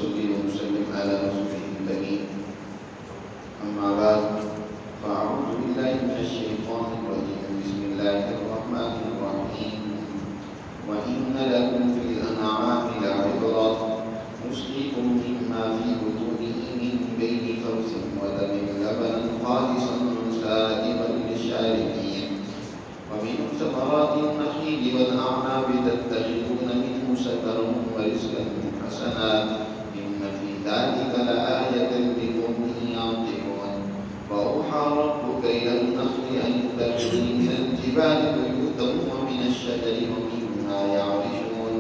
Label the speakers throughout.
Speaker 1: ونصلي ونسلم على رسوله الكريم أما بعد فأعوذ بالله من الشيطان الرجيم بسم الله الرحمن الرحيم وإن لكم في الأنعام لعبرة نسقيكم مما في بطونه من بين فرث ودم لبنا خالصا سائغا للشاربين ومن ثمرات النخيل والأعناب تتخذون منه سكرا ورزقا حسنا إن في ذلك لآية لقوم يعقلون وأوحى ربك إلى النخل أن تتخذي من الجبال بيوتا ومن الشجر ومما يعرشون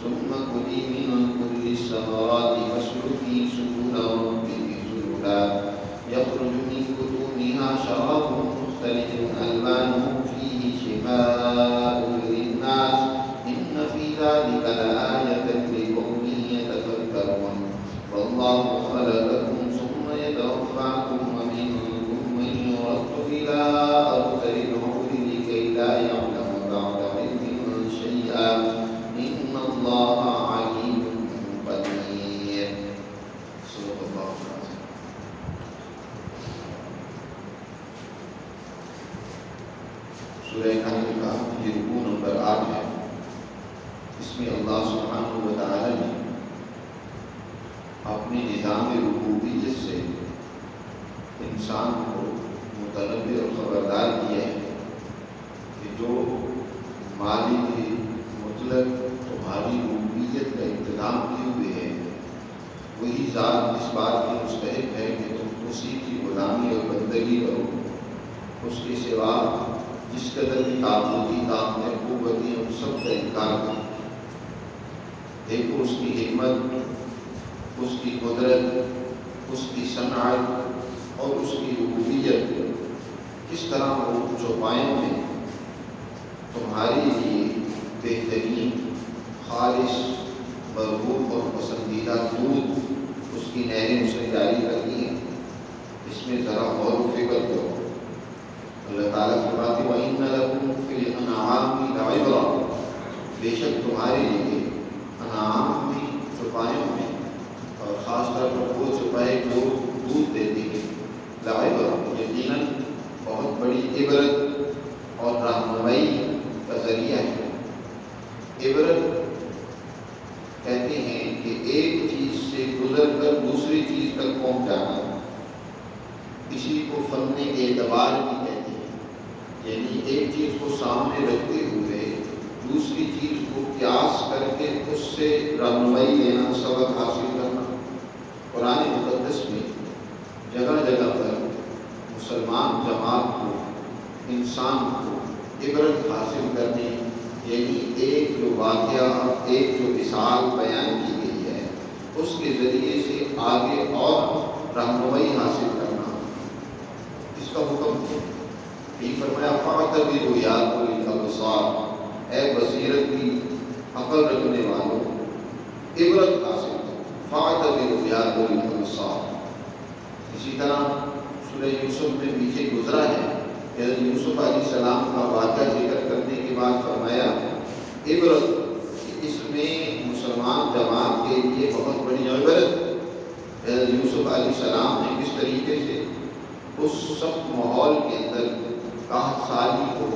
Speaker 1: ثم كلي من كل الثمرات فاسلكي سبل ربك ذللا يخرج من بطونها شراب مختلف ألوانه فيه شفاء للناس إن في ذلك لآية لقوم يتفكرون والله خلقكم ثم يتوفاكم ومنكم من يرد إلى أرذل العمر لكي لا يعلم بعد علم شيئا إن الله عليم قدير. صدق الله العظيم. سورہ نحل کا یہ رکوع نمبر 8 ہے. اس میں اللہ سبحانہ و تعالی نے اپنی نظام ربوبیت سے انسان کو متنبہ اور خبردار کیا ہے کہ جو مالک مطلق تمہاری ربوبیت کا انتظام کیے ہوئے ہے وہی ذات اس بات کی مستحق ہے کہ تم اسی کی غلامی اور بندگی کرو. اس کے سوا جس قدر کی تعبدی طاقتیں قوتیں ان سب کا انکار کرو. دیکھو اس کی حکمت، اس کی قدرت، اس کی صنعت اور اس کی ربوبیت کس طرح وہ چوپایوں میں تمہارے لیے بہترین خالص مرغوب اور پسندیدہ دودھ اس کی نہریں اسے جاری کرتی ہیں. اس میں ذرا غور و فکر کرو. اللہ تعالیٰ فرماتے ہیں وَإِنَّ لَكُمْ فِي الْأَنْعَامِ لَعِبْرَةً، بے شک تمہارے لیے انعام بھی چوپایوں میں اور خاص طور پر وہ چوپائے جو دودھ دیتے ہیں لعبرۃ یقیناً بہت بڑی عبرت اور رہنمائی کا ذریعہ ہے. عبرت کہتے ہیں کہ ایک چیز سے گزر کر دوسری چیز تک پہنچ جانا. اسی کو فن اعتبار بھی کہتے ہیں، یعنی ایک چیز کو سامنے رکھتے ہوئے دوسری چیز کو قیاس کر کے اس سے رہنمائی لینا، سبق حاصل کرنا. قرآن مقدس میں جگہ جگہ پر مسلمان جماعت کو، انسان کو عبرت حاصل کرنے، یعنی ایک جو واقعہ، ایک جو مثال بیان کی گئی ہے اس کے ذریعے سے آگے اور رہنمائی حاصل کرنا، اس کا حکم ہے. یہ فرمایا فَاعْتَبِرُوا يَا أُولِي الْأَبْصَارِ، اے بصیرت کی عقل رکھنے والوں عبرت حاصل کرو. فَاعْتَبِرُوا يَا أُولِي الْأَبْصَارِ. اسی طرح سورہ یوسف میں پیچھے گزرا ہے کہ یوسف علیہ السلام کا واقعہ ذکر کرنے کے بعد فرمایا عبرت، اس میں مسلمان جماعت کے لیے بہت بڑی عبرت. یوسف علیہ السلام نے کس طریقے سے اس سخت ماحول کے اندر قحط سالی کو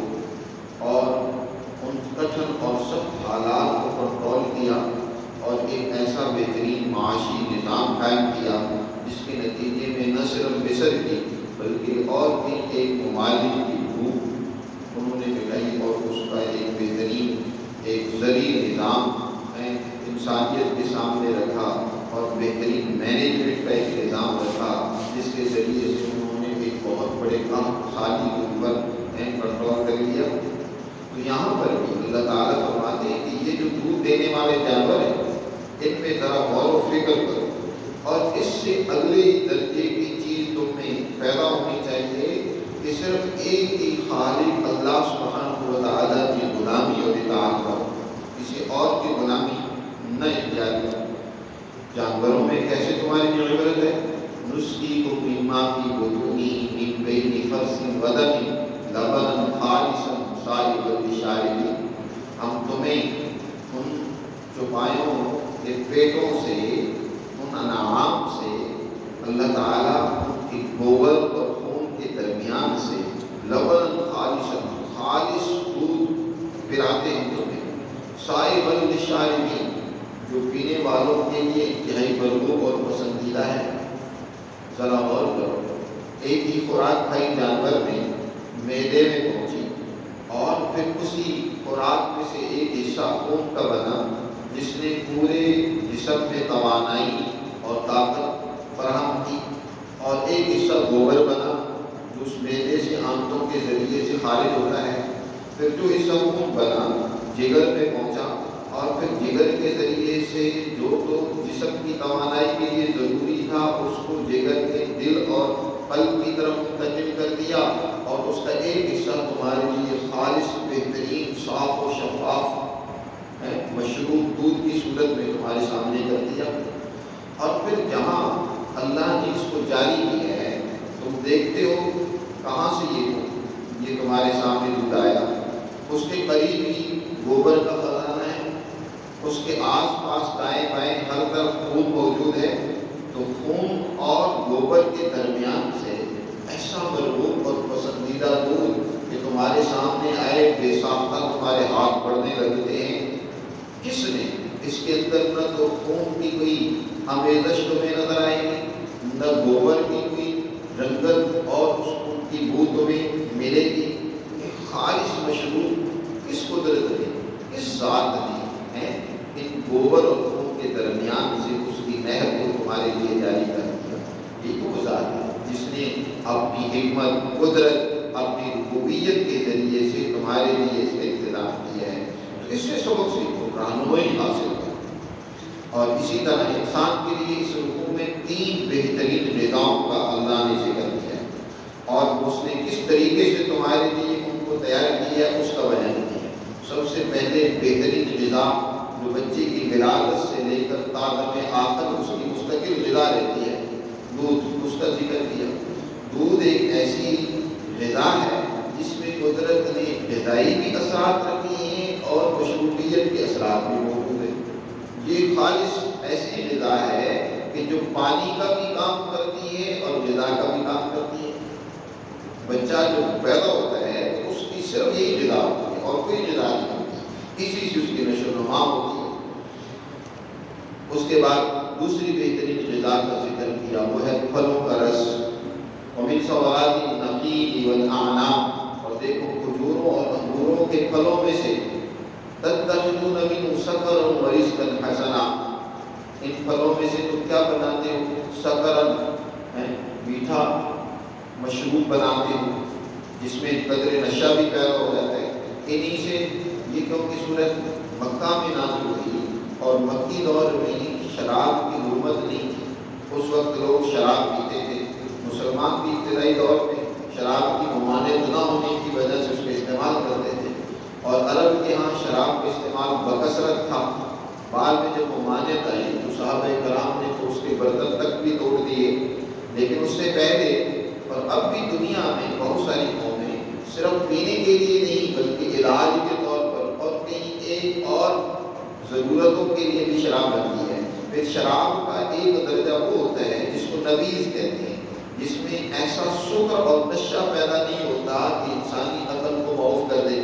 Speaker 1: اور ان کٹھن اور سخت حالات کو کنٹرول کیا اور ایک ایسا بہترین معاشی نظام قائم کیا جس کے نتیجے میں نہ صرف مصر کی بلکہ اور بھی ایک ممالک کی بھوک انہوں نے مٹائی اور اس کا ایک بہترین ایک زرعی نظام انسانیت کے سامنے رکھا اور بہترین مینجمنٹ کا ایک نظام رکھا جس کے ذریعے سے انہوں نے ایک بہت بڑے قحط سالی کے اوپر کنٹرول کر لیا. تو یہاں پر بھی اللہ تعالیٰ فرماتے ہیں کہ یہ جو دودھ دینے والے جانور ہیں ان میں ذرا غور و فکر کرو اور اس سے اگلے درجے کی چیز تم میں پیدا ہونی چاہیے کہ صرف ایک ہی خالق اللہ سبحانہ و تعالیٰ کی غلامی اور اطاعت کرو، کسی اور کی غلامی نہ اختیار کرو. جانوروں میں کیسے تمہاری جو عبرت ہے نسقیکم مما فی بطونہ من بین فرث ودم لبنا خالصا سائغا للشاربین، ہم تمہیں ان چوپایوں کے پیٹوں سے اللہ تعالیٰ کے گوبر اور خون کے درمیان سے لبن خالص دودھ پلاتے ہیں تمہیں، سائغا للشاربین، جو پینے والوں کے لیے انتہائی مرغوب اور پسندیدہ ہے۔ ذرا غور کرو، ایک ہی خوراک کھائی جانور میں معدے میں پہنچی اور پھر اسی خوراک میں سے ایک حصہ خون کا بنا جس نے پورے جسم میں توانائی اور طاقت فراہم کی، اور ایک حصہ گوبر بنا جو اس معدے سے آنتوں کے ذریعے سے خارج ہوتا ہے، پھر جو حصہ خون بنا جگر میں پہنچا اور پھر جگر کے ذریعے سے جو تو جسم کی توانائی کے لیے ضروری تھا اس کو جگر کے دل اور قلب کی طرف منتقل کر دیا، اور اس کا ایک حصہ تمہارے لیے خالص بہترین صاف و شفاف مشروب دودھ کی صورت میں تمہارے سامنے کر دیا۔ اور پھر جہاں اللہ نے اس کو جاری کیا ہے تم دیکھتے ہو کہاں سے یہ تمہارے سامنے دودھ آیا، اس کے قریب ہی گوبر کا خزانہ ہے، اس کے آس پاس دائیں بائیں ہر طرف خون موجود ہے، تو خون اور گوبر کے درمیان سے ایسا مرغوب اور پسندیدہ دودھ کہ تمہارے سامنے آئے بے ساختہ تمہارے ہاتھ پڑنے لگتے ہیں۔ کس نے اس کے اندر نہ تو خون کی کوئی آمیزش تمہیں نظر آئے گی، نہ گوبر کی کوئی رنگت اور اس خون کی بو تمہیں ملے گی۔ ایک خالص مشروب کس قدرت نے، کس ذات نے ان گوبر اور خون کے درمیان سے اس کی نہر کو تمہارے لیے جاری کر دیا۔ یہ وہ ذات ہے جس نے اپنی حکمت، قدرت، اپنی ربوبیت کے ذریعے سے تمہارے لیے اس کا انتظام کیا ہے۔ تو اس سے سبق سیکھو، رہنمائی حاصل کرو۔ اور اسی طرح انسان کے لیے اس رکوع میں 3 بہترین غذاؤں کا اللہ نے ذکر کیا ہے، اور اس نے کس طریقے سے تمہارے لیے ان کو تیار کیا ہے اس کا بیان کیا ہے۔ سب سے پہلے بہترین غذا جو بچے کی ولادت سے لے کر تادم آخر اس کی مستقل غذا رہتی ہے، دودھ، اس کا ذکر کیا۔ دودھ ایک ایسی غذا ہے جس میں قدرت نے غذائی بھی اثرات رکھی ہیں اور مشروبیت کے اثرات بھی موجود ہیں۔ یہ خالص ایسی غذا ہے کہ جو پانی کا بھی کام کرتی ہے اور غذا کا بھی کام کرتی ہے۔ بچہ جو پیدا ہوتا ہے تو اس کی صرف یہی غذا ہوتی ہے اور کوئی غذا نہیں ہوتی، اسی سے اس کی نشو و نما ہوتی ہے۔ اس کے بعد دوسری بہترین غذا کا ذکر کیا، وہ ہے پھلوں کا رس۔ وَمِن ثَمَرَاتِ النَّخِيلِ وَالْأَعْنَابِ، اور دیکھو کھجوروں اور انگوروں کے پھلوں میں سے تَتَّخِذُونَ مِنْهُ سَكَرًا وَرِزْقًا حَسَنًا، ان پھلوں میں سے تم کیا بناتے ہو؟ سکرن، میٹھا مشروب بناتے ہو جس میں قدر نشہ بھی پیدا ہو جاتا ہے۔ انہی سے یہ کیونکہ صورت مکہ میں نازل ہوئی اور مکی دور میں شراب کی حرمت نہیں تھی، اس وقت لوگ شراب پیتے تھے۔ مسلمان بھی ابتدائی دور میں شراب کی ممانعت نہ ہونے کی وجہ سے اس کا استعمال کرتے تھے، اور عرب کے ہاں شراب کا استعمال بکثرت تھا۔ بعد میں جب ممانعت آئی تو صحابہ کرام نے تو اس کے برتن تک بھی توڑ دیے، لیکن اس سے پہلے اور اب بھی دنیا میں بہت ساری قومیں صرف پینے کے لیے نہیں بلکہ علاج کے طور پر اور کئی ایک اور ضرورتوں کے لیے بھی شراب بنتی ہے۔ پھر شراب کا ایک درجہ وہ ہوتا ہے جس کو نبیذ کہتے ہیں، جس میں ایسا سکر اور نشہ پیدا نہیں ہوتا کہ انسانی عقل کو معاف کر دے،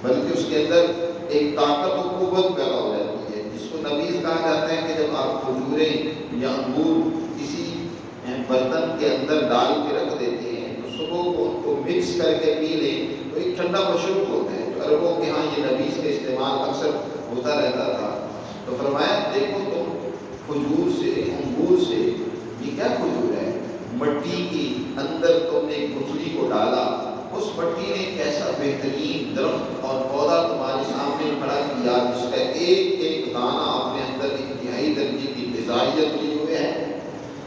Speaker 1: بلکہ اس کے اندر ایک طاقت و قوت پیدا ہو جاتی ہے، جس کو نبیذ کہا جاتا ہے کہ جب آپ کھجوریں یا انگور کسی برتن کے اندر ڈال کے رکھ دیتے ہیں تو صبح کو ان کو مکس کر کے پی لیں تو ایک ٹھنڈا مشروب ہوتا ہے، جو عربوں کے ہاں یہ نبیذ کا استعمال اکثر ہوتا رہتا تھا۔ تو فرمایا دیکھو تم کھجور سے، انگور سے، یہ کیا کھجور ہے؟ مٹی کی اندر تم نے ایک گٹھلی کو ڈالا، اس مٹی نے ایک ایسا بہترین درخت اور پودا تمہارے سامنے کھڑا کیا جس کا ایک ایک دانہ اپنے اندر انتہائی درجے کی غذائیت لیے ہوئے ہے۔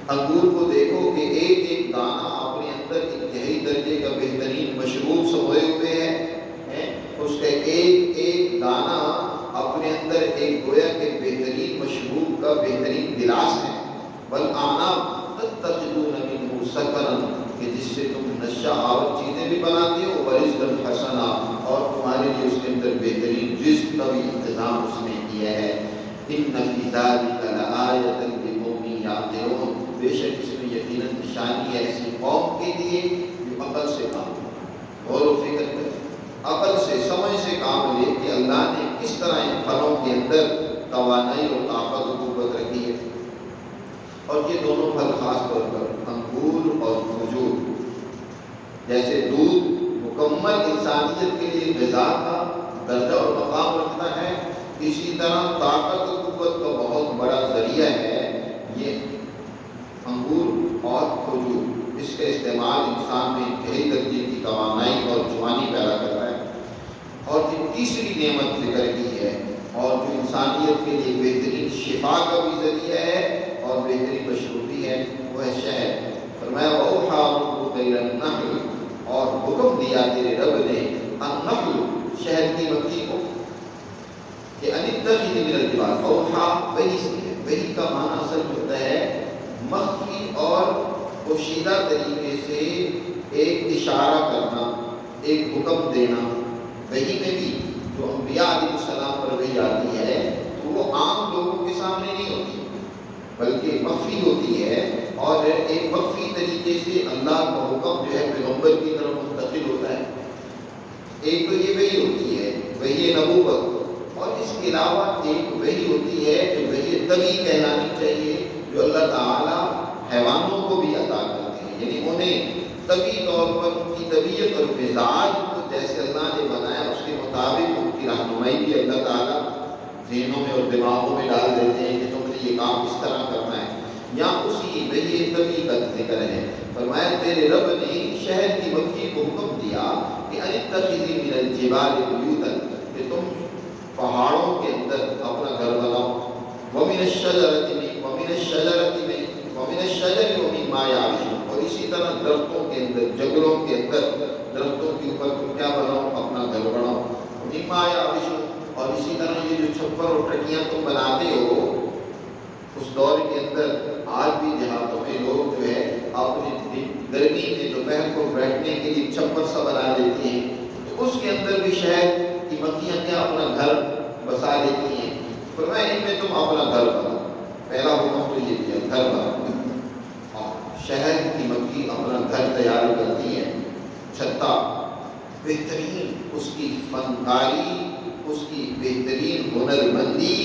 Speaker 1: انگور کو دیکھو کہ ایک ایک دانہ اپنے اندر انتہائی درجے کا بہترین مشروب سموئے ہوئے ہے، اس کا ایک ایک دانہ اپنے اندر ایک گویا کے بہترین مشروب کا بہترین گلاس ہے۔ وَالْأَعْنَابَ تَتَّخِذُونَ مِنْهُ سَكَرًا، کہ جس سے تم نشہ آور چیزیں بھی بناتے ہو، وَرِزْقًا حَسَنًا، اور تمہارے لیے اس کے اندر بہترین رزق کا بھی انتظام اس نے کیا ہے۔ إِنَّ فِي ذَلِكَ لَآيَةً لِقَوْمٍ يَعْقِلُونَ، بے شک اس میں یقیناً نشانی ہے ایسی قوم کے لیے جو عقل سے کام لے، غور و فکر کرے، عقل سے سمجھ سے کام لے کہ اللہ نے کس طرح ان پھلوں کے اندر توانائی اور طاقت و قوت رکھی ہے۔ اور یہ دونوں پھل خاص طور پر انگور اور کھجور، جیسے دودھ مکمل انسانیت کے لیے غذا کا درجہ اور مقام رکھتا ہے، اسی طرح طاقت و قوت کا بہت بڑا ذریعہ ہے یہ انگور اور کھجور۔ اس کا استعمال انسان میں انتہائی درجے کی توانائی اور جوانی پیدا کرتا ہے۔ اور یہ تیسری نعمت ذکر کی ہے اور جو انسانیت کے لیے بہترین شفا کا بھی ذریعہ ہے اور بہترین مشروبی ہے، وہ ہے شہد۔ فرمایا وَأَوْحَىٰ رَبُّكَ إِلَى النَّحْلِ، اور حکم دیا تیرے رب نے النحل شہد کی مکھی کو کہ ان اتخذ من الجبال، اوحا وحی سے ہے، وحی کا معنی اصل ہوتا ہے مخفی اور پوشیدہ طریقے سے ایک اشارہ کرنا، ایک حکم دینا۔ وحی میں بھی جو انبیاء علیہ السلام پر وحی آتی ہے تو وہ عام لوگوں کے سامنے نہیں ہوتی بلکہ مخفی ہوتی ہے، اور ایک مخفی طریقے سے اللہ کا حکم جو ہے پیغمبر کی طرف منتقل ہوتا ہے۔ ایک تو یہ وحی ہوتی ہے، وحی نبوت، اور اس کے علاوہ ایک وحی ہوتی ہے جو وحی طبی کہلانی چاہیے، جو اللہ تعالیٰ حیوانوں کو بھی عطا کرتے ہیں، یعنی انہیں طبی طور پر ان کی طبیعت اور مزاج کو جیسے اللہ نے بنایا اس کے مطابق ان کی رہنمائی بھی اللہ تعالیٰ ذہنوں میں اور دماغوں میں ڈال دیتے ہیں کہ تم نے یہ کام اس طرح کرنا ہے۔ یہاں اسی وحی طبی کا ذکر ہے۔ فرمایا تیرے رب نے شہد کی مکھی کو حکم دیا کہ ان اتخذی من الجبال بیوتا، کہ تم پہاڑوں کے اندر اپنا گھر بناؤ، ومن الشجرۃ ومما یعرشون، اور اسی طرح درختوں کے اندر، جنگلوں کے اندر درختوں کے اوپر تم کیا بناؤ، اپنا گھر بناؤ، ومما یعرشون، اور اسی طرح یہ جو چھپر اور ٹٹیاں تم بناتے ہو، اس دور کے اندر آج بھی دیہاتوں میں لوگ جو ہے اپنی گرمی میں دوپہر کو بیٹھنے کے لیے چھپر سا بنا لیتے ہیں، تو اس کے اندر بھی شہد کی مکھیاں کیا اپنا گھر بسا لیتی ہیں۔ فرمایا ان میں تم اپنا گھر بناؤ، پہلا حکم تو یہ دیا گھر بناؤ، اور شہد کی مکھی اپنا گھر تیار کرتی ہے، چھتا بہترین اس کی فنکاری، اس کی بہترین ہنرمندی،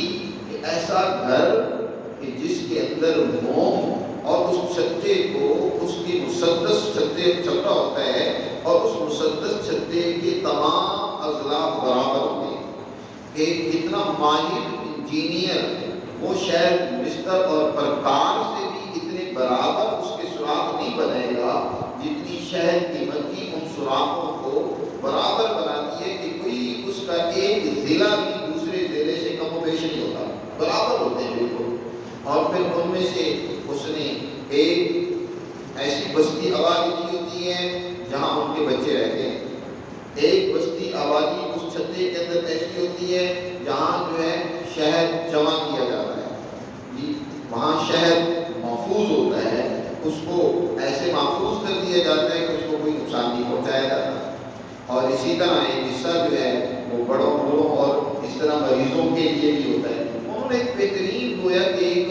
Speaker 1: کہ ایسا گھر کہ جس کے اندر موم اور اس چھتے کو اس کی مسدس چھتا ہوتا ہے، اور اس مسدس چھتے کے تمام اضلاع برابر ہوتے ہیں، کہ اتنا ماہر انجینئر وہ شاید بستر اور پرکار سے بھی اتنے برابر اس کے سوراخ نہیں بنائے گا جتنی شہد کی مکھی ان سوراخوں کو برابر بناتی ہے کہ کوئی اس کا ایک ضلع بھی دوسرے ضلع سے کم و بیش نہیں ہوتا، برابر ہوتے ہیں بالکل۔ اور پھر ان میں سے اس نے ایک ایسی بستی آبادی کی ہوتی ہے جہاں ان کے بچے رہتے ہیں، ایک بستی آبادی اس چھتے کے اندر ایسی ہوتی ہے جہاں جو ہے شہد جمع کیا جاتا ہے، وہاں شہد محفوظ ہوتا ہے، اس کو ایسے محفوظ کر دیا جاتا ہے کہ اس کو کوئی نقصان نہیں پہنچایا جاتا۔ اور اسی طرح ایک حصہ جو ہے وہ بڑوں بوڑھوں اور اس طرح مریضوں کے لیے بھی ہوتا ہے۔ انہوں نے ایک بہترین گویا کہ ایک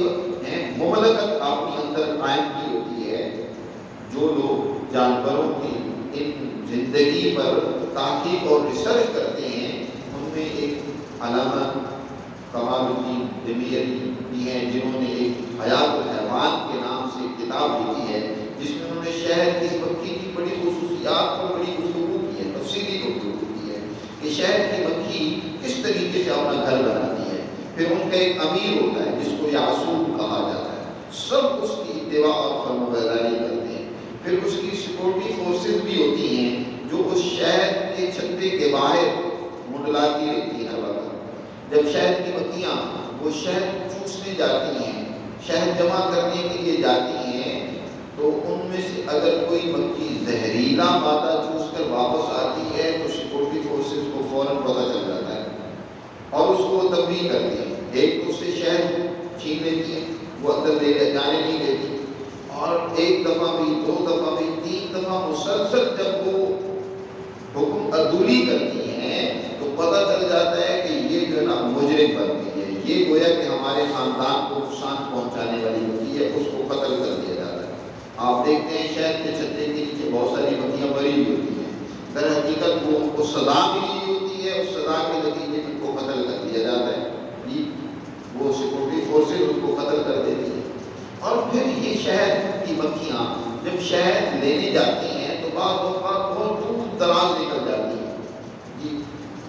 Speaker 1: مملکت اپنی اندر قائم کی ہوتی ہے۔ جو لوگ جانوروں کی ان زندگی پر تحقیق اور ریسرچ کرتے ہیں، ان میں ایک علامہ کمال الدین دمیری بھی ہیں جنہوں نے ایک حیات الحیوان کے نام سے ایک کتاب لکھی ہے، جس میں انہوں نے شہد کی مکھی کی بڑی خصوصیات پر بڑی گفتگو کی ہے، تفصیلی گفتگو کی ہے کہ شہد کی مکھی کس طریقے سے اپنا گھر بناتی ہے۔ پھر ان کا ایک امیر ہوتا ہے جس کو یعصوب کہا جاتا ہے، سب اس کی اتباع اور فرمانبرداری کرتے ہیں۔ پھر اس کی سیکورٹی فورسز بھی ہوتی ہیں جو اس شہد کے چھتے کے باہر منڈلاتی رہتی ہیں ہر وقت۔ جب شہد کی مکھیاں وہ شہد چوسنے جاتی ہیں، شہد جمع کرنے کے لیے جاتی ہیں، تو ان میں سے اگر کوئی مکھی زہریلا مادہ چوس کر واپس آتی ہے تو سیکورٹی فورسز کو فوراً پتہ چل جاتا ہے اور اس کو تنبیہ کرتی ہے، ایک تو اس سے شہد چھین لیتی ہے، وہ اندر لے جانے نہیں دیتی، اور ایک دفعہ بھی، دو دفعہ بھی، تین دفعہ مسلسل جب وہ حکم عدولی کرتی ہیں تو پتہ چل جاتا ہے کہ یہ جو ہے نا مجرم بن گئی ہے، یہ گویا کہ ہمارے خاندان کو نقصان پہنچانے والی ہوتی ہے، اس کو قتل کر دیا جاتا ہے۔ آپ دیکھتے ہیں شہد کے چھتے کے نیچے بہت ساری مکھیاں مری ہوئی ہوتی ہیں، در حقیقت وہ ان کو سزا ملی ہوتی ہے، اس سزا کے نتیجے میں ان کو قتل کر دیا جاتا ہے جی، وہ سیکورٹی فورسز ان کو قتل کر دیتی ہے۔ اور پھر یہ شہد کی مکھیاں جب شہد لینے جاتی ہیں تو بعض اوقات بہت دور دراز نکل جاتی ہیں جی،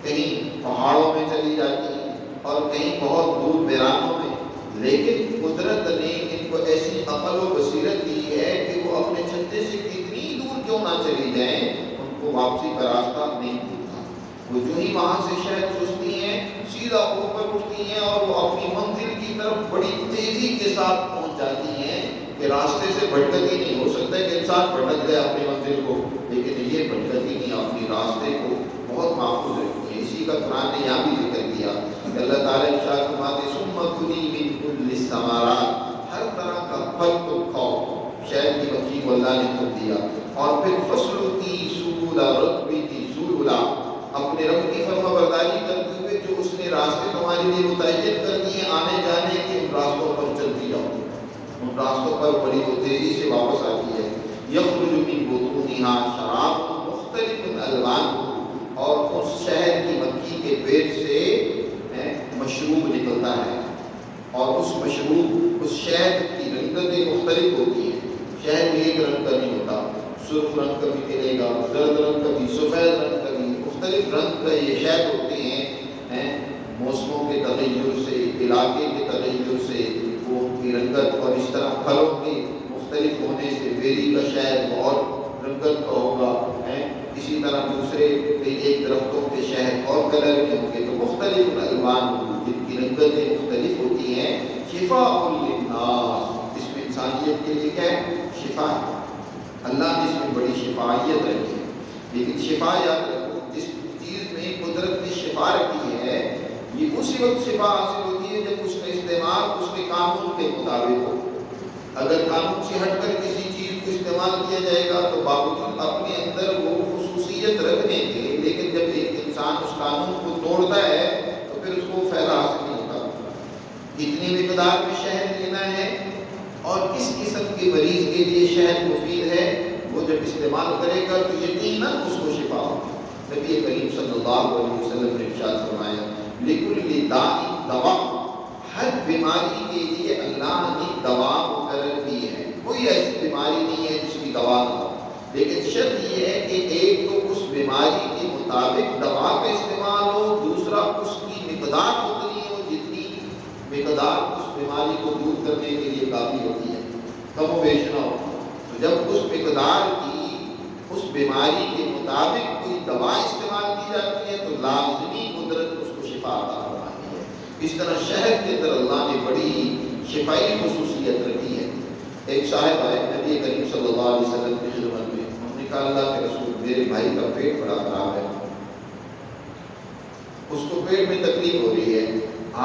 Speaker 1: کہیں پہاڑوں میں چلی جاتی ہیں اور کہیں بہت دور ویرانوں میں، لیکن قدرت نے ان کو ایسی عقل و بصیرت دی ہے کہ وہ اپنے چھتے سے کتنی دور کیوں نہ چلی جائیں ان کو واپسی کا راستہ نہیں ملتا۔ وہ جو ہی وہاں سے شہد چوستی ہیں سیدھا اوپر اٹھتی ہیں اور وہ اپنی منزل کی طرف بڑی تیزی کے ساتھ پہنچ جاتی ہیں کہ راستے سے بھٹکتی نہیں۔ ہو سکتا ہے کہ انسان بھٹک گیا اپنی منزل کو، لیکن یہ بھٹکتی نہیں، اپنی راستے کو بہت محفوظ رکھتی ہے۔ اسی کا قرآن نے یہاں بھی ذکر کیا کہ اللہ تعالیٰ ارشاد فرماتے ثم کلی من کل الثمرات، ہر طرح کا پھل تم کھاؤ۔ شہد کی مکھی کو اللہ نے خود دیا، اور پھر فسلکی سبل ربک ذللا، اپنے رب کی فرما برداری کرتے ہوئے جو اس نے راستے تمہارے لیے متعین کر دیے آنے جانے کے، ان راستوں پر چلتی جاؤ، ان راستوں پر بڑی وہ تیزی سے واپس آتی ہے۔ یخرج من بطونها شراب مختلف الوان، اور اس شہد کی مکھی کے پیٹ سے مشروب نکلتا ہے، اور اس مشروب اس شہد کی رنگتیں مختلف ہوتی ہیں۔ شہد ایک رنگ کا نہیں ہوتا، سرخ رنگ کا بھی ملے گا، زرد رنگ کا بھی، سفید رنگ کا بھی، مختلف رنگ کا یہ شہد ہوتے ہیں۔ موسموں کے تغیر سے، علاقے کے تغیر سے وہ ان کی رنگت، اور اس طرح پھلوں کے مختلف ہونے سے بیری کا شہد اور رنگت کا ہوگا، اسی طرح دوسرے ایک درختوں کے شہد اور کلر میں ہوں گے، تو مختلف الوان جن کی رنگتیں مختلف ہوتی ہیں۔ شفاء للناس، اس میں انسانیت کے لیے کیا ہے؟ شفا ہے۔ اللہ نے اس میں بڑی شفائیت رکھی ہے، لیکن شفا یاد رکھو، جس چیز میں قدرت نے شفا رکھی ہے یہ اسی وقت شفا حاصل ہوتی ہے جب اس کا استعمال اس کے قانون کے مطابق ہو۔ اگر قانون سے ہٹ کر کسی چیز کو استعمال کیا جائے گا تو باوجود اپنے اندر وہ خصوصیت رکھنے کے، لیکن جب ایک انسان اس قانون کو توڑتا ہے تو پھر اس کو فائدہ حاصل نہیں ہوتا۔ کتنی مقدار میں شہد لینا ہے اور کس قسم کے مریض کے لیے شہد مفید ہے، وہ جب استعمال کرے گا تو یقیناً اس کو شفا ہوگی۔ نبی کریم صلی اللہ علیہ وسلم نے ارشاد فرمایا لِكُلِّ دَاءٍ دَوَاءٌ، ہر بیماری کے لیے اللہ نے دوا مقرر کی ہے۔ کوئی ایسی بیماری نہیں ہے جس کی دوا نہ ہو، لیکن شرط یہ ہے کہ ایک تو اس بیماری کے مطابق دوا کا استعمال ہو، دوسرا اس کی مقدار اتنی ہو جتنی مقدار اس بیماری کو دور کرنے کے لیے کافی ہوتی ہے، کم و بیش نہ ہو۔ تو جب اس مقدار کی اس بیماری کے مطابق کوئی دوا استعمال کی جاتی ہے تو لازمی قدرت اس کو شفا عطا فرماتی ہے۔ اس طرح شہد کے اندر اللہ نے بڑی شفائی خصوصیت رکھی ہے۔ ایک صاحب آئے نبی کریم صلی اللہ علیہ وسلم کی خدمت میں، انہوں نے کہا اللہ کے رسول میرے بھائی کا پیٹ بڑا خراب ہے، اس کو پیٹ میں تکلیف ہو رہی ہے،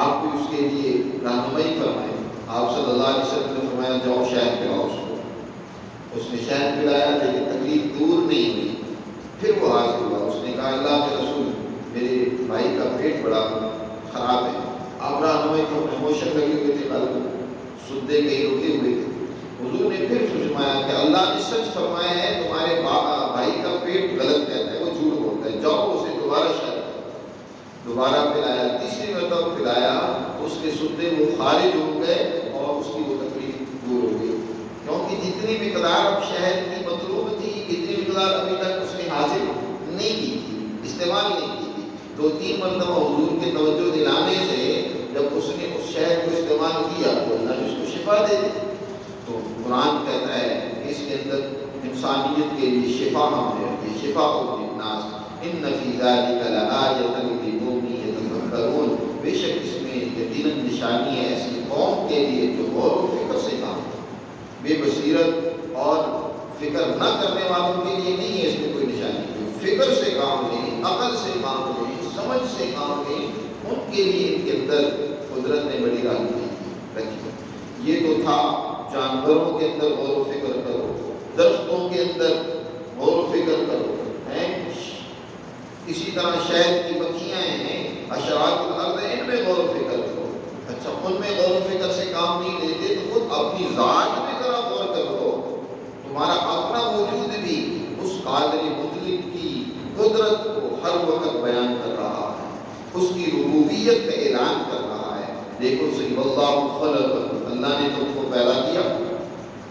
Speaker 1: آپ بھی اس کے لیے رہنمائی فرمائیں۔ آپ صلی اللہ علیہ وسلم نے فرمایا جاؤ شہد پلاؤ اس کو۔ اس نے شہد پلایا لیکن تکلیف دور نہیں ہوئی، پھر وہ حاضر ہوا، اس نے کہا اللہ کے رسول میرے بھائی کا پیٹ بڑا خراب ہے، آپ رہنمائی کو ایموشن لگے ہوئے تھے، کل سدے کہیں رکے ہوئے تھے۔ حضور نے پھر فرمایا کہ اللہ نے سچ فرمایا ہے تمہارے بھائی کا پیٹ غلط کہتا ہے، وہ جھوٹ بولتا ہے، جاؤ اسے دوبارہ شہد دوبارہ پلایا، تیسری مرتبہ پلایا، اس کے سدے وہ خارج ہو گئے اور اس کی وہ تکلیف دور ہو گئی، کیونکہ جتنی مقدار اب شہد کی مطلوب تھی اتنی مقدار ابھی تک اس نے حاصل نہیں کی تھی، استعمال نہیں کی تھی۔ 2-3 مرتبہ حضور کے توجہ دلانے سے جب اس نے اس شہد کو استعمال کیا تو اللہ نے اس کو شفا دے دی۔ تو قرآن کہتا ہے کہ اس کے اندر انسانیت کے لیے شفا ہم نے رکھی، شفا للناس ان فی ذلک لآیۃ لقوم یتفکرون، بے شک اس میں یقیناً نشانی ہے ایسی قوم کے لیے جو غور و فکر سے کام کرے۔ بے بصیرت اور فکر نہ کرنے والوں کے لیے نہیں ہے اس میں کوئی نشانی، جو فکر سے کام لیں، عقل سے کام لیں، سمجھ سے کام لیں، ان کے لیے ان کے اندر قدرت نے بڑی رہنمائی رکھی۔ یہ تو تھا جانوروں کے اندر غور و فکر کرو، درختوں کے اندر غور و فکر کرو، اسی طرح شہد کی مکھیاں ہیں، حشرات الارض، ان میں غور و فکر کرو۔ اچھا ان میں غور و فکر سے کام نہیں لیتے تو خود اپنی ذات میں ذرا غور کرو قدرت کو ہر وقت بیان کر رہا ہے، اس کی ربوبیت کا اعلان کر رہا ہے۔ دیکھو صحیح، اللہ خلق، اللہ نے تم کو پیدا کیا،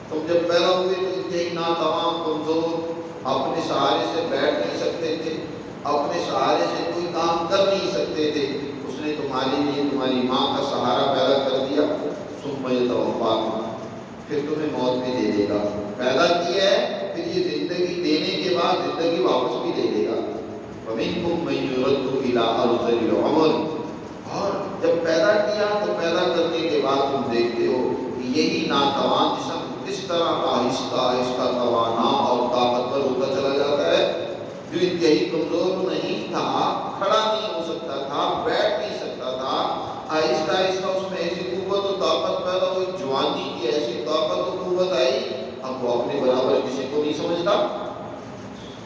Speaker 1: تم جب پیدا ہوئے تو انتہائی ناتوان، کمزور، اپنے سہارے سے بیٹھ نہیں سکتے تھے، اپنے سہارے سے کوئی کام کر نہیں سکتے تھے، اس نے تمہارے لیے تمہاری ماں کا سہارا پیدا کر دیا۔ ثم یتوفاکم، پھر تمہیں موت بھی دے دے گا، پیدا کیا ہے، پھر یہ زندگی دینے کے بعد زندگی واپس بھی دے دے گا۔ وَمِنْكُم مَّن يُرَدُّ إِلَىٰ أَرْذَلِ الْعُمُرِ، اور جب پیدا کیا تو پیدا کرنے کے بعد تم دیکھتے ہو کہ یہی ناتوان جسم کس طرح آہستہ آہستہ توانا اور طاقتور ہوتا چلا جاتا ہے۔ جو انتہائی کمزور نہیں تھا، کھڑا نہیں ہو سکتا تھا، بیٹھ نہیں سکتا تھا، آہستہ آہستہ اس میں ایسی قوت و طاقت پیدا ہوئی، جوانی کی ایسی طاقت و قوت آئی، اب وہ اپنے برابر کسی کو نہیں سمجھتا،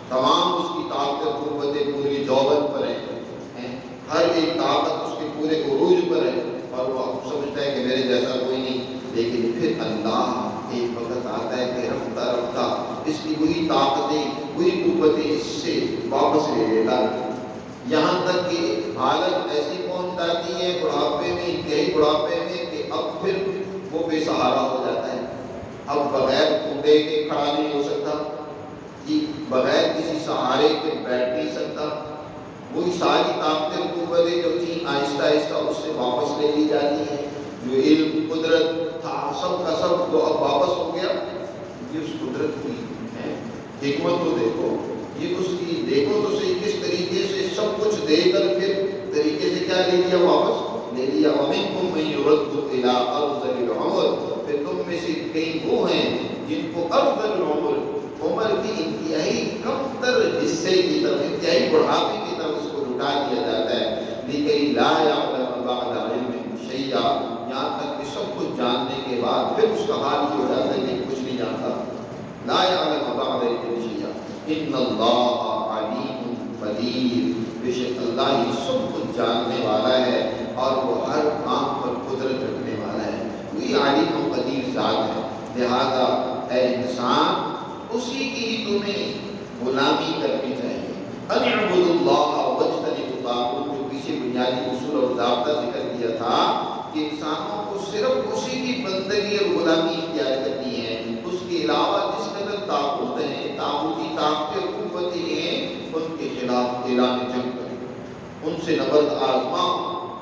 Speaker 1: تمام اس کی طاقت و قوتیں پوری جوبن پر ہیں، ہر ایک طاقت اس کے پورے عروج پر ہے، اور وہ اب سمجھتا ہے کہ میرے جیسا کوئی نہیں۔ لیکن پھر اللہ ایک وقت آتا ہے کہ رفتہ رفتہ اس کی وہی طاقتیں، وہی قوتیں اس سے واپس لے لیتا ہے، یہاں تک کہ حالت ایسی پہنچ جاتی ہے بڑھاپے میں، انتہائی بڑھاپے میں، کہ اب پھر وہ بے سہارا ہو جاتا ہے، اب بغیر کنڈے کے کھڑا نہیں ہو سکتا، بغیر کسی سہارے کے بیٹھ نہیں سکتا، وہی ساری طاقتیں قوتیں جو تھیں آہستہ آہستہ اس سے واپس لے لی جاتی ہیں۔ جو علم قدرت تھا سب کا سب جو اب واپس ہو گیا، یہ اس قدرت کی ہے حکمت کو دیکھو، یہ اس کی دیکھو تو صحیح کس طریقے سے سب کچھ دے کر پھر طریقے سے کیا لے لیا، واپس لے لیا۔ وَمِنْكُم مَّن يُرَدُّ إِلَىٰ أَرْذَلِ الْعُمُرِ، پھر تم میں سے کئی وہ ہیں جن کو ارذل العمر، عمر کی انتہائی کم تر حصے کی طرف، انتہائی بڑھاپے کی طرف اس کو لٹا دیا جاتا ہے، لِكَيْ لَا يَعْلَمَ بَعْدَ عِلْمٍ شَيْئًا، یہاں تک کہ سب کچھ جاننے کے بعد پھر اس کا حال یہ ہو جاتا ہے کہ کچھ نہیں جانتا۔ لا يعلم بعد علم شيئا ان اللہ علیم قدیر، بے شک اللہ ہی سب کچھ جاننے والا ہے اور وہ ہر کام پر قدرت رکھنے والا ہے، وہی علیم و قدیر ذات ہے۔ لہذا اے انسان، اسی کی ہی تمہیں غلامی کرنی چاہیے۔ ان اعبدوا اللہ واجتنبوا الطاغوت، جو پیچھے بنیادی اصول اور ضابطہ ذکر کیا تھا کہ انسانوں کو صرف اسی کی بندگی اور غلامی اختیار کرنی ہے، اس کے علاوہ جس قدر طاغوت ہیں، طاغوتی طاقتیں اور قوتیں ہیں، ان کے خلاف اعلان جنگ کرے، ان سے نبرد آزما،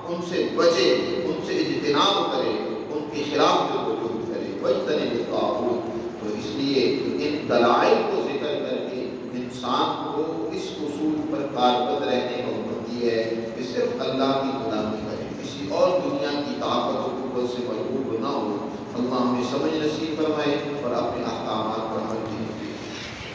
Speaker 1: ان سے بچے، ان سے اجتناب کرے، ان کے خلاف جدوجہد کرے۔ واجتنبوا الطاغوت، تو اس لیے ان دلائل کو ذکر کر کے انسان کو اس اصول پر کاربند رہنے کا حکم دی ہے کہ صرف اللہ کی غلامی کرے، کسی اور دنیا کی طاقت و قوت سے مرغوب نہ ہو۔ اللہ ہمیں سمجھ نصیب فرمائے اور اپنے احکامات پر عمل کی